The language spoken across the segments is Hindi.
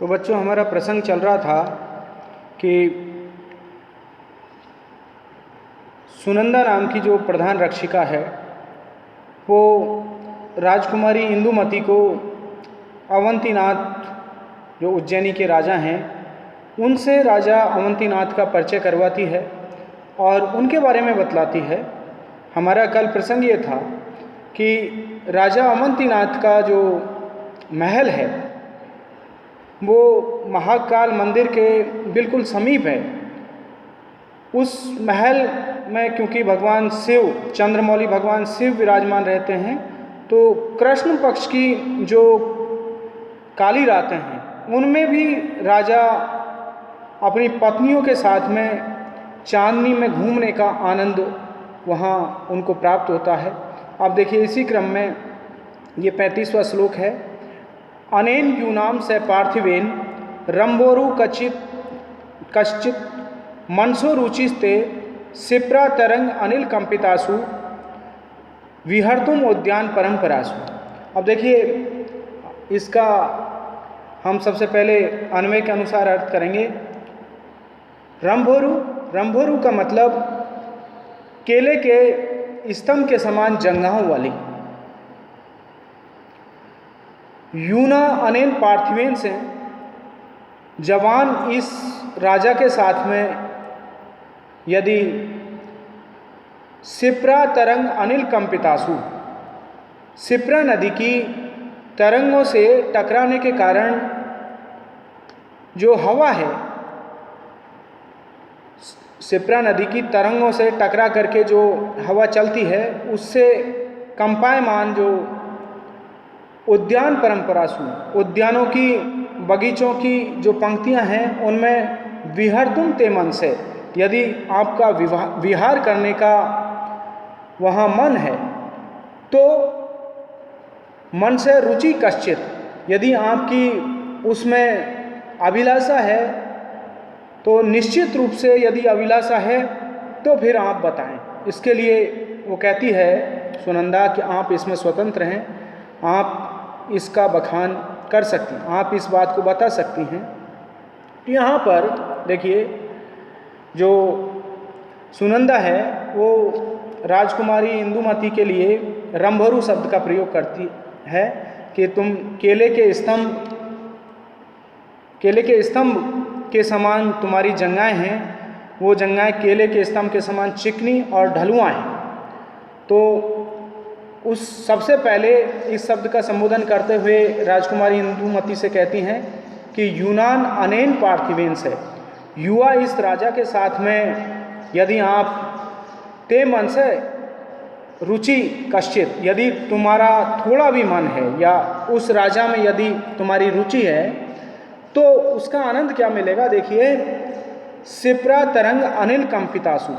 तो बच्चों, हमारा प्रसंग चल रहा था कि सुनंदा नाम की जो प्रधान रक्षिका है वो राजकुमारी इंदुमती को अवंतीनाथ जो उज्जैनी के राजा हैं उनसे राजा अवंतीनाथ का परिचय करवाती है और उनके बारे में बतलाती है। हमारा कल प्रसंग ये था कि राजा अवंतीनाथ का जो महल है वो महाकाल मंदिर के बिल्कुल समीप है। उस महल में क्योंकि भगवान शिव, चंद्रमौली भगवान शिव विराजमान रहते हैं, तो कृष्ण पक्ष की जो काली रातें हैं उनमें भी राजा अपनी पत्नियों के साथ में चांदनी में घूमने का आनंद वहाँ उनको प्राप्त होता है। अब देखिए, इसी क्रम में ये 35वां श्लोक है। अनेन यूनाम से पार्थिवेन रंभोरु कश्चित मनसो रुचिस्ते सिप्रा तरंग अनिल कंपितासु विहर्तुम उद्यान परंपरासु। अब देखिए, इसका हम सबसे पहले अन्वय के अनुसार अर्थ करेंगे। रंभोरु का मतलब केले के स्तंभ के समान जंघाओं वाली। यूना अनेन पार्थिवेन से जवान इस राजा के साथ में यदि सिप्रा तरंग अनिल कंपितासु, सिप्रा नदी की तरंगों से टकराने के कारण जो हवा है, सिप्रा नदी की तरंगों से टकरा करके जो हवा चलती है उससे कंपायमान जो उद्यान परंपरासु, उद्यानों की, बगीचों की जो पंक्तियां हैं उनमें विहर्तुम ते मन से, यदि आपका विहार करने का वहाँ मन है तो मन से रुचि कश्चित, यदि आपकी उसमें अभिलाषा है तो निश्चित रूप से यदि अभिलाषा है तो फिर आप बताएं। इसके लिए वो कहती है सुनंदा कि आप इसमें स्वतंत्र हैं, आप इसका बखान कर सकती हैं, आप इस बात को बता सकती हैं। यहाँ पर देखिए, जो सुनंदा है वो राजकुमारी इंदुमती के लिए रंभोरु शब्द का प्रयोग करती है कि तुम केले के स्तंभ के समान तुम्हारी जंघाएं हैं, वो जंघाएं केले के स्तंभ के समान चिकनी और ढलुआ हैं। तो उस सबसे पहले इस शब्द का संबोधन करते हुए राजकुमारी इंदुमती से कहती हैं कि यूनान अनेन पार्थिवेन से, युवा इस राजा के साथ में यदि आप ते मन से रुचि कश्चित, यदि तुम्हारा थोड़ा भी मन है या उस राजा में यदि तुम्हारी रुचि है तो उसका आनंद क्या मिलेगा। देखिए, सिप्रा तरंग अनिल कंपितासु,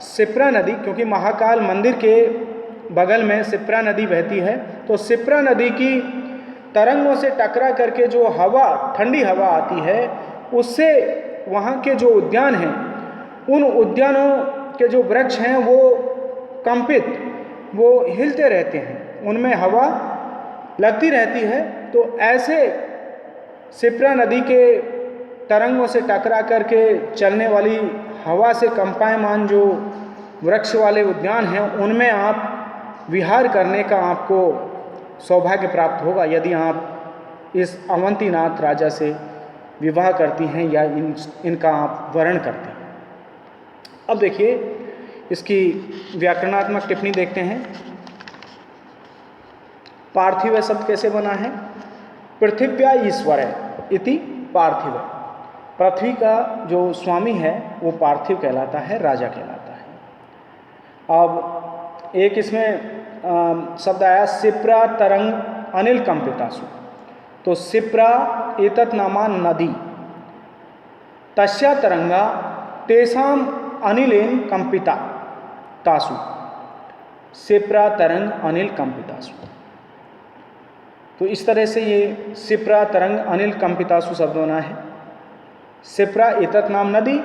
सिप्रा नदी, क्योंकि महाकाल मंदिर के बगल में सिप्रा नदी बहती है, तो सिप्रा नदी की तरंगों से टकरा करके जो हवा, ठंडी हवा आती है, उससे वहाँ के जो उद्यान हैं, उन उद्यानों के जो वृक्ष हैं वो कंपित, वो हिलते रहते हैं, उनमें हवा लगती रहती है। तो ऐसे सिप्रा नदी के तरंगों से टकरा करके चलने वाली हवा से कंपायमान जो वृक्ष वाले उद्यान हैं उनमें आप विहार करने का आपको सौभाग्य प्राप्त होगा यदि आप इस अवंतीनाथ राजा से विवाह करती हैं या इनका आप वर्ण करते हैं। अब देखिए, इसकी व्याकरणात्मक टिप्पणी देखते हैं। पार्थिव शब्द कैसे बना है। पृथिव्या ईश्वर इति पार्थिव, पृथ्वी का जो स्वामी है वो पार्थिव कहलाता है, राजा कहलाता है। अब एक इसमें शब्द आया सिप्रा तरंग अनिल कंपितासु, तो सिप्रा एतत् नामा नदी तस्या तरंगा तेषाम अनिलेन कंपिता तासु, सिप्रा तरंग अनिल कंपितासु। तो इस तरह से ये सिप्रा तरंग अनिल कंपितासु शब्द बना है। सिप्रा एतत् नाम नदी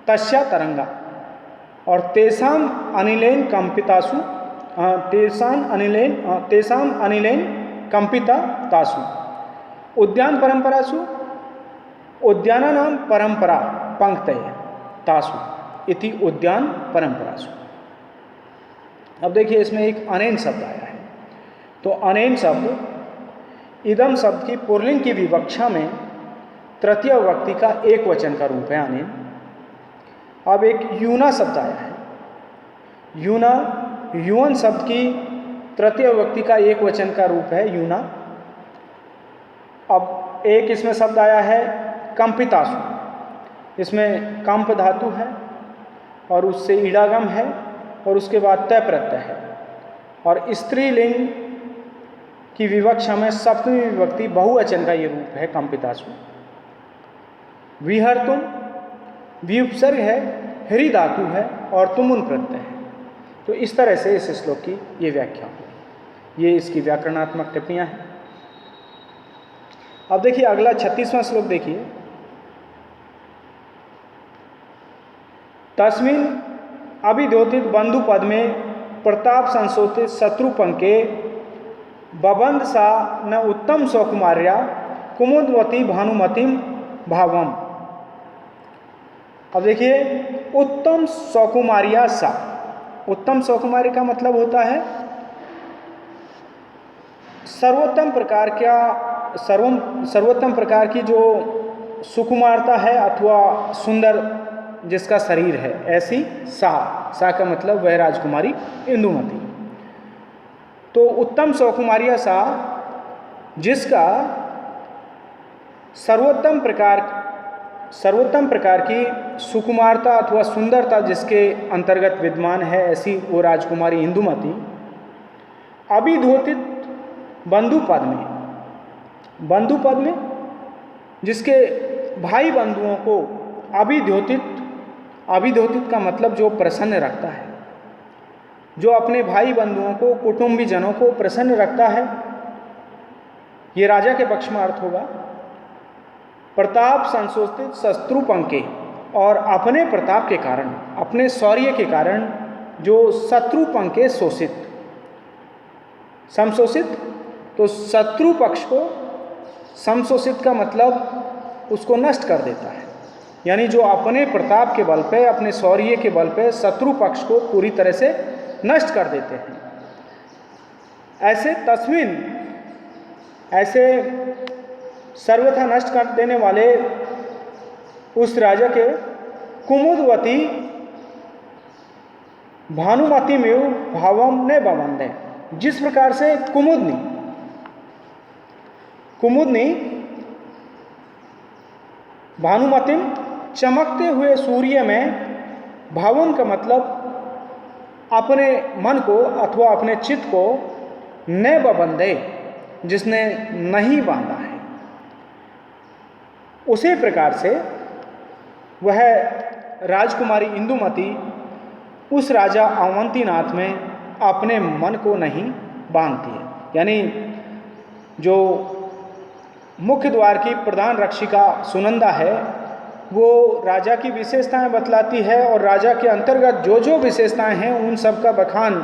तस्या तरंगा और तेषाम अनिलेन कंपितासु, तेषाम अनिलेन कंपिता तासु उद्यान परंपरासु उद्यानानां परंपरा पंक्तय तासु इति उद्यान परंपरासु। अब देखिए इसमें एक अनेन शब्द आया है, तो अनेन शब्द इदम शब्द की पुल्लिंग की विवक्षा में तृतीय विभक्ति का एक वचन का रूप है अनेन। अब एक यूना शब्द आया है, यूना युवन शब्द की तृतीय विभक्ति का एक वचन का रूप है यूना। अब एक इसमें शब्द आया है कंपितासु, इसमें कंप धातु है और उससे ईडागम है और उसके बाद तय प्रत्यय है, और स्त्रीलिंग की विवक्षा में सप्तमी विभक्ति बहुवचन का ये रूप है कंपितासु। विहर्तुम विउपसर्ग है, हरि धातु है और तुमुन प्रत्यय है। तो इस तरह से इस श्लोक की ये व्याख्या हुई। ये इसकी व्याकरणात्मक टिप्पणियां हैं। अब देखिए अगला 36वां श्लोक देखिए। तस्मिन् अभिद्योतित बंधु पद में प्रताप संशोधित शत्रुपंके बबंध सा न उत्तम सौकुमार्या कुमुदवती भानुमतिम भावम। अब देखिए उत्तम सौकुमार्या सा, उत्तम सौकुमारी का मतलब होता है सर्वोत्तम प्रकार का, सर्वोत्तम प्रकार की जो सुकुमारता है अथवा सुंदर जिसका शरीर है, ऐसी सा का मतलब वह राजकुमारी इंदुमती। तो उत्तम सौकुमारिया सा जिसका सर्वोत्तम प्रकार की सुकुमारता अथवा सुंदरता जिसके अंतर्गत विद्यमान है, ऐसी वो राजकुमारी इंदुमती अभिद्योतित बंधु पद में जिसके भाई बंधुओं को अभिद्योतित का मतलब जो प्रसन्न रखता है, जो अपने भाई बंधुओं को, कुटुंबी जनों को प्रसन्न रखता है, ये राजा के पक्ष में अर्थ होगा। प्रताप संशोधित शत्रुपंके, और अपने प्रताप के कारण, अपने शौर्य के कारण जो शत्रुपंके शोषित, समशोषित, तो शत्रु पक्ष को समशोषित का मतलब उसको नष्ट कर देता है, यानी जो अपने प्रताप के बल पे, अपने शौर्य के बल पे शत्रु पक्ष को पूरी तरह से नष्ट कर देते हैं। ऐसे तस्मिन, ऐसे सर्वथा नष्ट कर देने वाले उस राजा के कुमुदवती भानुमति में भावम ने बवंदे, जिस प्रकार से कुमुदनी भानुमतिम चमकते हुए सूर्य में, भावम का मतलब अपने मन को अथवा अपने चित्त को न बबंधे, जिसने नहीं बांधा है, उसी प्रकार से वह राजकुमारी इंदुमती उस राजा अवंतीनाथ में अपने मन को नहीं बांधती है। यानी जो मुख्य द्वार की प्रधान रक्षिका सुनंदा है, वो राजा की विशेषताएं बतलाती है और राजा के अंतर्गत जो जो विशेषताएं हैं उन सब का बखान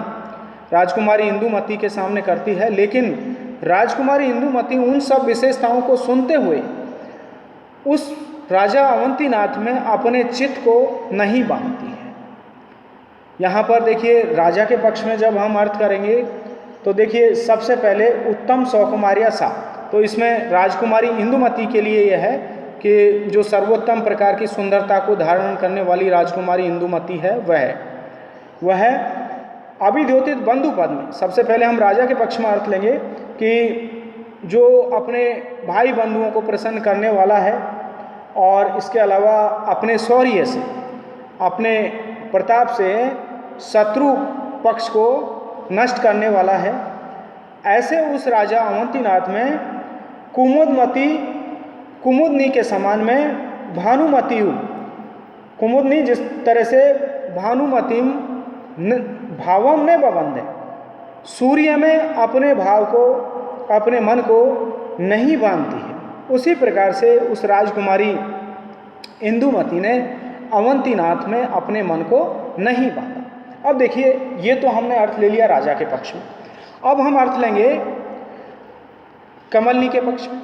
राजकुमारी इंदुमती के सामने करती है। लेकिन राजकुमारी इंदुमती उन सब विशेषताओं को सुनते हुए उस राजा अवंतीनाथ में अपने चित्त को नहीं बांधती है। यहाँ पर देखिए राजा के पक्ष में जब हम अर्थ करेंगे तो देखिए सबसे पहले उत्तम सौकुमार्या सा, तो इसमें राजकुमारी इंदुमती के लिए यह है कि जो सर्वोत्तम प्रकार की सुंदरता को धारण करने वाली राजकुमारी इंदुमती है वह अभिद्योतित बंधु पद में, सबसे पहले हम राजा के पक्ष में अर्थ लेंगे कि जो अपने भाई बंधुओं को प्रसन्न करने वाला है और इसके अलावा अपने शौर्य से, अपने प्रताप से शत्रु पक्ष को नष्ट करने वाला है, ऐसे उस राजा अवंतीनाथ में कुमुदनी के समान में भानुमती, कुमुदनी जिस तरह से भानुमतिम भावम ने बबंधे, सूर्य में अपने भाव को, अपने मन को नहीं बांधती है, उसी प्रकार से उस राजकुमारी इंदुमती ने अवंतीनाथ में अपने मन को नहीं बांधा। अब देखिए ये तो हमने अर्थ ले लिया राजा के पक्ष में, अब हम अर्थ लेंगे कमलनी के पक्ष में।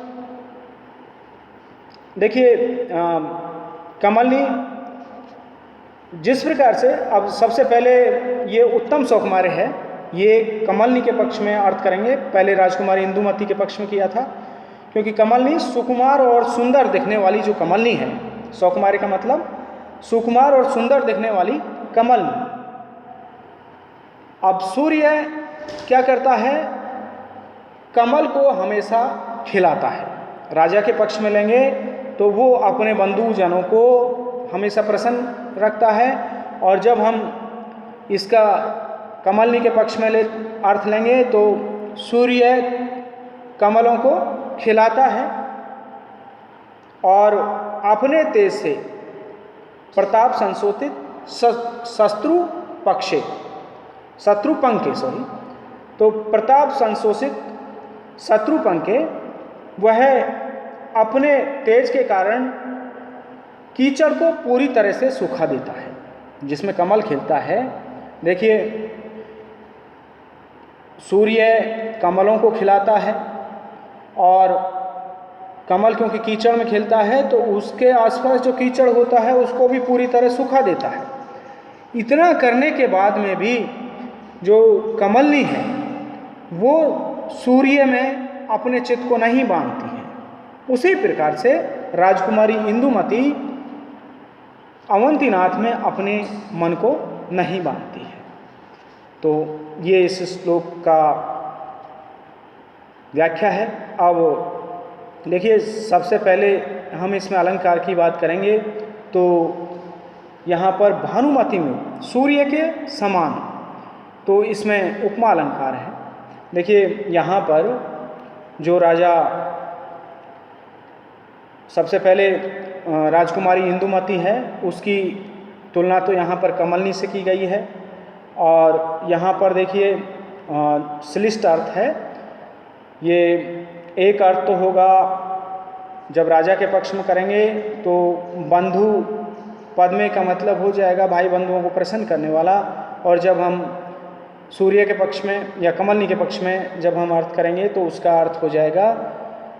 देखिए कमलनी जिस प्रकार से, अब सबसे पहले ये उत्तम सौकुमार्य है, ये कमलनी के पक्ष में अर्थ करेंगे। पहले राजकुमारी इंदुमती के पक्ष में किया था, क्योंकि कमलनी सुकुमार और सुंदर दिखने वाली जो कमलनी है, सौकुमार्य का मतलब सुकुमार और सुंदर दिखने वाली कमलनी। अब सूर्य क्या करता है, कमल को हमेशा खिलाता है। राजा के पक्ष में लेंगे तो वो अपने बंधुजनों को हमेशा प्रसन्न रखता है, और जब हम इसका कमलनी के पक्ष में अर्थ लेंगे तो सूर्य कमलों को खिलाता है और अपने तेज से प्रताप संशोधित शत्रुपंके तो प्रताप संशोषित शत्रुपंके वह अपने तेज के कारण कीचड़ को पूरी तरह से सूखा देता है। जिसमें कमल खिलता है, देखिए सूर्य कमलों को खिलाता है, और कमल क्योंकि कीचड़ में खिलता है तो उसके आसपास जो कीचड़ होता है उसको भी पूरी तरह सूखा देता है। इतना करने के बाद में भी जो कमलनी है वो सूर्य में अपने चित्त को नहीं बांधती है। उसी प्रकार से राजकुमारी इंदुमती अवंतीनाथ में अपने मन को नहीं बांधती है। तो ये इस श्लोक का व्याख्या है। अब देखिए, सबसे पहले हम इसमें अलंकार की बात करेंगे तो यहाँ पर भानुमति में सूर्य के समान, तो इसमें उपमा अलंकार है। देखिए यहाँ पर जो राजा, सबसे पहले राजकुमारी इंदुमती है, उसकी तुलना तो यहाँ पर कमलनी से की गई है, और यहाँ पर देखिए श्लिष्ट अर्थ है। ये एक अर्थ तो होगा जब राजा के पक्ष में करेंगे तो बंधु पद में का मतलब हो जाएगा भाई बंधुओं को प्रसन्न करने वाला, और जब हम सूर्य के पक्ष में या कमलनी के पक्ष में जब हम अर्थ करेंगे तो उसका अर्थ हो जाएगा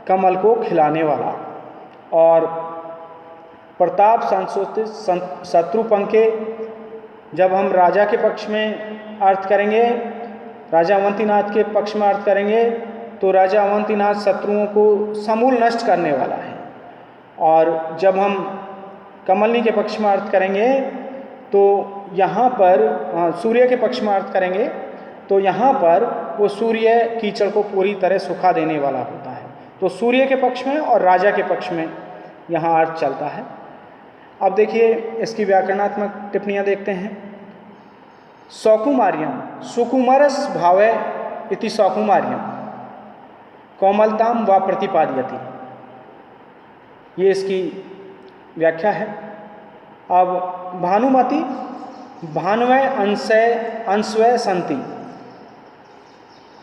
कमल को खिलाने वाला। और प्रताप संशोधित शत्रुपंके जब हम राजा के पक्ष में अर्थ करेंगे, राजा अवंतीनाथ के पक्ष में अर्थ करेंगे तो राजा अवंतीनाथ शत्रुओं को समूल नष्ट करने वाला है। और जब हम कमलनी के पक्ष में अर्थ करेंगे तो यहाँ पर सूर्य के पक्ष में अर्थ करेंगे तो यहाँ पर वो सूर्य कीचड़ को पूरी तरह सुखा देने वाला होता है। तो सूर्य के पक्ष में और राजा के पक्ष में यहाँ अर्थ चलता है। अब देखिए इसकी व्याकरणात्मक टिप्पणियाँ देखते हैं। सौकुमार्यम सुकुमारस भावे इति सौकुमार्यम कोमलताम व प्रतिपाद्यति, ये इसकी व्याख्या है। अब भानुमति भान्वय अंशवय संति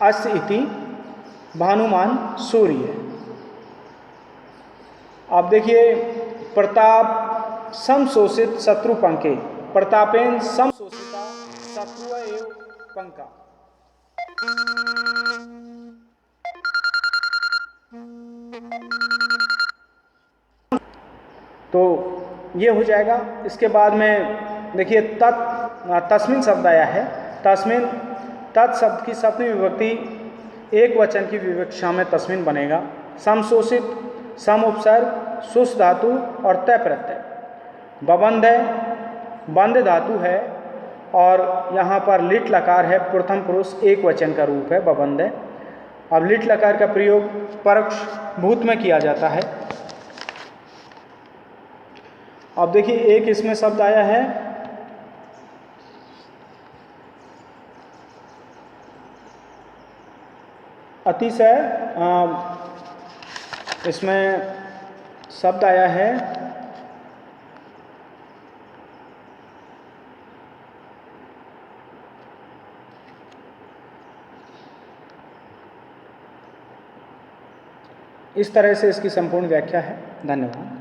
अस्य इति भानुमान सूर्य। अब देखिए प्रताप समशोषित शत्रुपंके प्रतापेन समशोषिता शत्रु एव पंका। तो ये हो जाएगा। इसके बाद में देखिए तस्मिन शब्द आया है। तस्मिन तत् शब्द की सप्तमी विभक्ति एक वचन की विवक्षा में तस्मिन बनेगा। समशोषित, सम उपसर्ग, सुस धातु और तय प्रत्यय। बबंध है, बंद धातु है, और यहाँ पर लिट लकार है, प्रथम पुरुष एक वचन का रूप है बबंध है। अब लिट लकार का प्रयोग परोक्ष भूत में किया जाता है। अब देखिए एक इसमें शब्द आया है अतिशय, इसमें शब्द आया है इस तरह से इसकी संपूर्ण व्याख्या है। धन्यवाद।